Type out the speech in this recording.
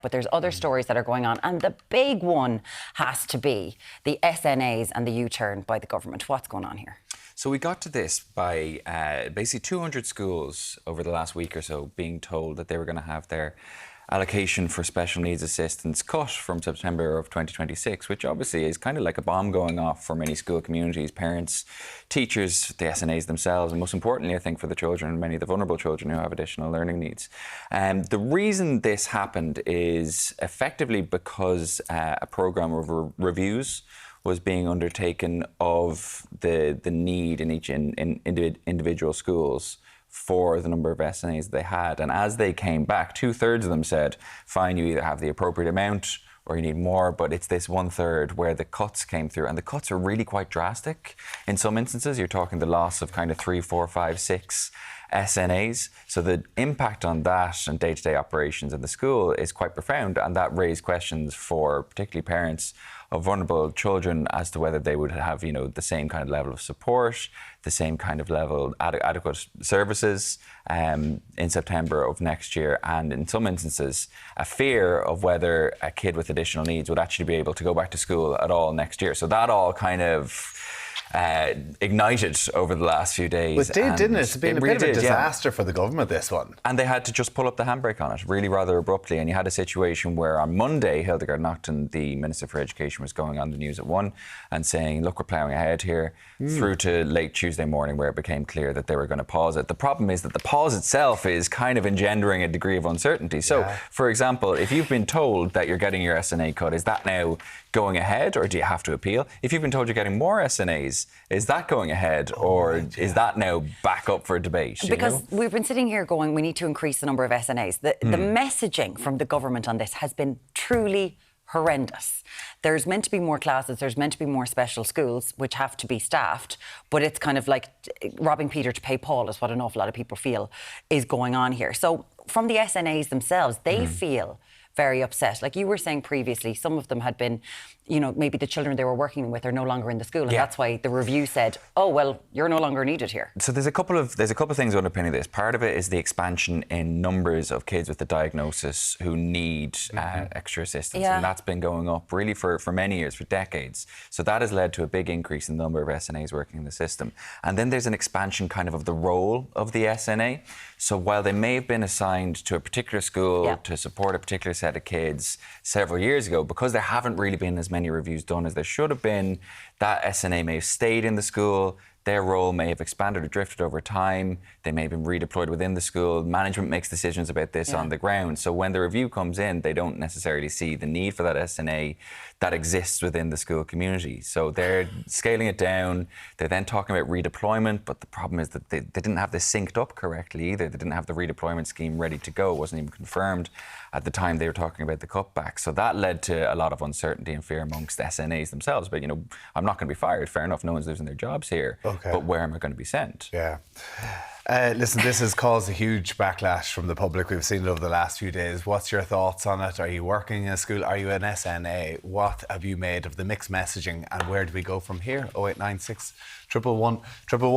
But there's other stories that are going on. And the big one has to be the SNAs and the U-turn by the government. What's going on here? So we got to this by basically 200 schools over the last week or so being told that they were going to have their allocation for special needs assistance cut from September of 2026, which obviously is kind of like a bomb going off for many school communities, parents, teachers, the SNAs themselves, and most importantly, I think, for the children, many of the vulnerable children who have additional learning needs. The reason this happened is effectively because a programme of reviews was being undertaken of the need in each individual schools for the number of SNAs they had. And as they came back, 2/3 of them said, fine, you either have the appropriate amount or you need more, but it's this 1/3 where the cuts came through. And the cuts are really quite drastic. In some instances, you're talking the loss of kind of 3, 4, 5, 6 SNAs. So the impact on that and day-to-day operations in the school is quite profound. And that raised questions for particularly parents of vulnerable children as to whether they would have, the same kind of level of support, the same kind of level, adequate services in September of next year. And in some instances, a fear of whether a kid with additional needs would actually be able to go back to school at all next year. So that all kind of ignited over the last few days. It did, didn't it? It's been a bit of a disaster for the government, this one. And they had to just pull up the handbrake on it really rather abruptly. And you had a situation where on Monday, Hildegard Naughton, the Minister for Education, was going on the news at 1 and saying, look, we're ploughing ahead here, through to late Tuesday morning where it became clear that they were going to pause it. The problem is that the pause itself is kind of engendering a degree of uncertainty. So, for example, if you've been told that you're getting your SNA cut, is that now going ahead or do you have to appeal? If you've been told you're getting more SNAs, is that going ahead or is that now back up for debate? Because we've been sitting here going, we need to increase the number of SNAs. The messaging from the government on this has been truly horrendous. There's meant to be more classes, there's meant to be more special schools which have to be staffed, but it's kind of like robbing Peter to pay Paul is what an awful lot of people feel is going on here. So from the SNAs themselves, they feel very upset. Like you were saying previously, some of them had been, maybe the children they were working with are no longer in the school, and that's why the review said, oh, well, you're no longer needed here. So there's a couple of things underpinning this. Part of it is the expansion in numbers of kids with the diagnosis who need extra assistance, and that's been going up really for many years, for decades. So that has led to a big increase in the number of SNAs working in the system. And then there's an expansion kind of the role of the SNA. So while they may have been assigned to a particular school to support a particular set of kids several years ago, because there haven't really been as many reviews done as there should have been, that SNA may have stayed in the school. Their role may have expanded or drifted over time. They may have been redeployed within the school. Management makes decisions about this on the ground. So when the review comes in, they don't necessarily see the need for that SNA that exists within the school community. So they're scaling it down. They're then talking about redeployment, but the problem is that they didn't have this synced up correctly either. They didn't have the redeployment scheme ready to go. It wasn't even confirmed at the time they were talking about the cutback. So that led to a lot of uncertainty and fear amongst SNAs themselves. But, I'm not going to be fired. Fair enough, no one's losing their jobs here. But where am I going to be sent? Yeah. Listen, this has caused a huge backlash from the public. We've seen it over the last few days. What's your thoughts on it? Are you working in a school? Are you an SNA? What have you made of the mixed messaging and where do we go from here? 0896 111 111.